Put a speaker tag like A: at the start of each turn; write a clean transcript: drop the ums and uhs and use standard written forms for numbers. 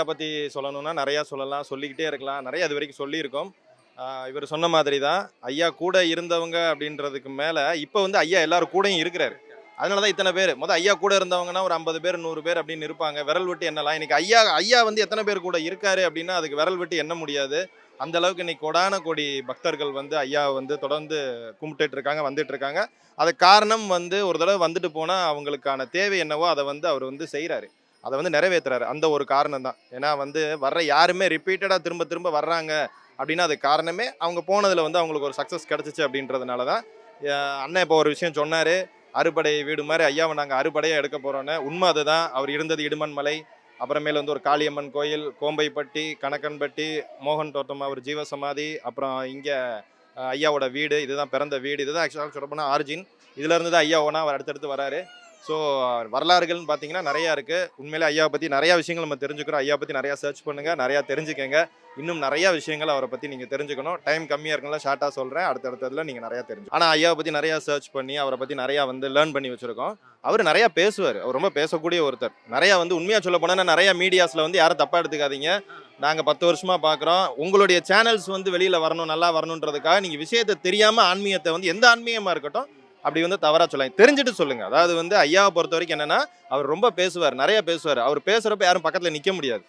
A: பத்தி சொல்லணும்னா நிறையா சொல்லலாம், சொல்லிக்கிட்டே இருக்கலாம். நிறைய அது வரைக்கும் சொல்லியிருக்கோம். இவர் சொன்ன மாதிரி தான். ஐயா கூட இருந்தவங்க அப்படின்றதுக்கு மேல, இப்ப வந்து ஐயா எல்லாரும் கூடயும் இருக்கிறாரு. அதனால தான் இத்தன பேரு. ஐயா கூட இருந்தவங்கன்னா ஒரு 50 பேர், 100 பேர் அப்படின்னு இருப்பாங்க. விரல் விட்டு எண்ணலாம். இன்னைக்கு ஐயா ஐயா வந்து எத்தன பேர் கூட இருக்காரு அப்படின்னா, அதுக்கு விரல் விட்டு எண்ண முடியாது. அந்த அளவுக்கு இன்னைக்கு கோடான கோடி பக்தர்கள் வந்து ஐயாவ வந்து தொடர்ந்து கும்பிட்டுட்டு இருக்காங்க, வந்துட்டு இருக்காங்க. அதுக்கு காரணம் வந்து ஒரு தடவ வந்துட்டு போனா அவங்களுக்கான தேவை என்னவோ அத வந்து அவர் வந்து செய்றாரு. அத வந்து நிறைவேத்துறாரு. அந்த ஒரு காரணம் தான். ஏன்னா வந்து வர்ற யாருமே ரிப்பீட்டடா திரும்ப திரும்ப வர்றாங்க அப்படின்னா, அதுக்கு காரணமே அவங்க போனதுல வந்து அவங்களுக்கு ஒரு சக்சஸ் கிடைச்சுச்சு அப்படின்றதுனால தான். அண்ணன் இப்போ ஒரு விஷயம் சொன்னாரு. அறுபடை வீடு மாரி ஐயாவ நாங்க அறுபடையா எடுக்க போறோம்ன்னு. உண்ம அதுதான். அவர் இருந்தது இடுமன்மலை. அப்புறமேல் வந்து ஒரு காளியம்மன் கோயில், கோம்பைப்பட்டி, கணக்கன்பட்டி, மோகன் தோட்டம் அவர் ஜீவசமாதி, அப்புறம் இங்க ஐயாவோட வீடு. இதுதான் பிறந்த வீடு. இதுதான் ஆக்சுவலா சொல்லப்போனா ஆரிஜின். இதுல இருந்து தான் ஐயா ஒவ்வொண்ணா அவர் அடுத்தடுத்து வராரு. ஸோ வரலாறுகள்னு பார்த்தீங்கன்னா நிறையா இருக்கு. உண்மையிலே ஐயாவ பத்தி நிறையா விஷயங்கள் நம்ம தெரிஞ்சுக்கிறோம். ஐயாவ பத்தி நிறையா சர்ச் பண்ணுங்க. நிறையா தெரிஞ்சுக்கங்க. இன்னும் நிறையா விஷயங்கள் அவர பத்தி நீங்க தெரிஞ்சுக்கணும். டைம் கம்மியா இருக்குனால ஷார்ட்டா சொல்றேன். அடுத்தடுத்ததுல நீங்க நிறையா ஆனா ஐயாவ பத்தி நிறையா சர்ச் பண்ணி, அவர பத்தி நிறையா வந்து லேர்ன் பண்ணி வச்சிருக்கோம். அவரு நிறையா பேசுவாரு. அவர் ரொம்ப பேசக்கூடிய ஒருத்தர். நிறையா வந்து உண்மையா சொல்லப் போனா நிறையா மீடியாஸ்ல வந்து யாரும் தப்பா எடுத்துக்காதீங்க. நாங்க 10 வருஷமா பார்க்குறோம். உங்களுடைய சேனல்ஸ் வந்து வெளியில வரணும், நல்லா வரணுன்றதுக்காக நீங்க விஷயத்த தெரியாம ஆன்மீகத்த வந்து எந்த ஆன்மீகமா இருக்கட்டும், அப்படி வந்து தவறா சொல்லாதீங்க. தெரிஞ்சுட்டு சொல்லுங்க. அதாவது வந்து ஐயாவ பொறுத்தவரைக்கும் என்னன்னா, அவர் ரொம்ப பேசுவார். நிறைய பேசுவாரு. அவர் பேசுறப்ப யாரும் பக்கத்துல நிக்க முடியாது.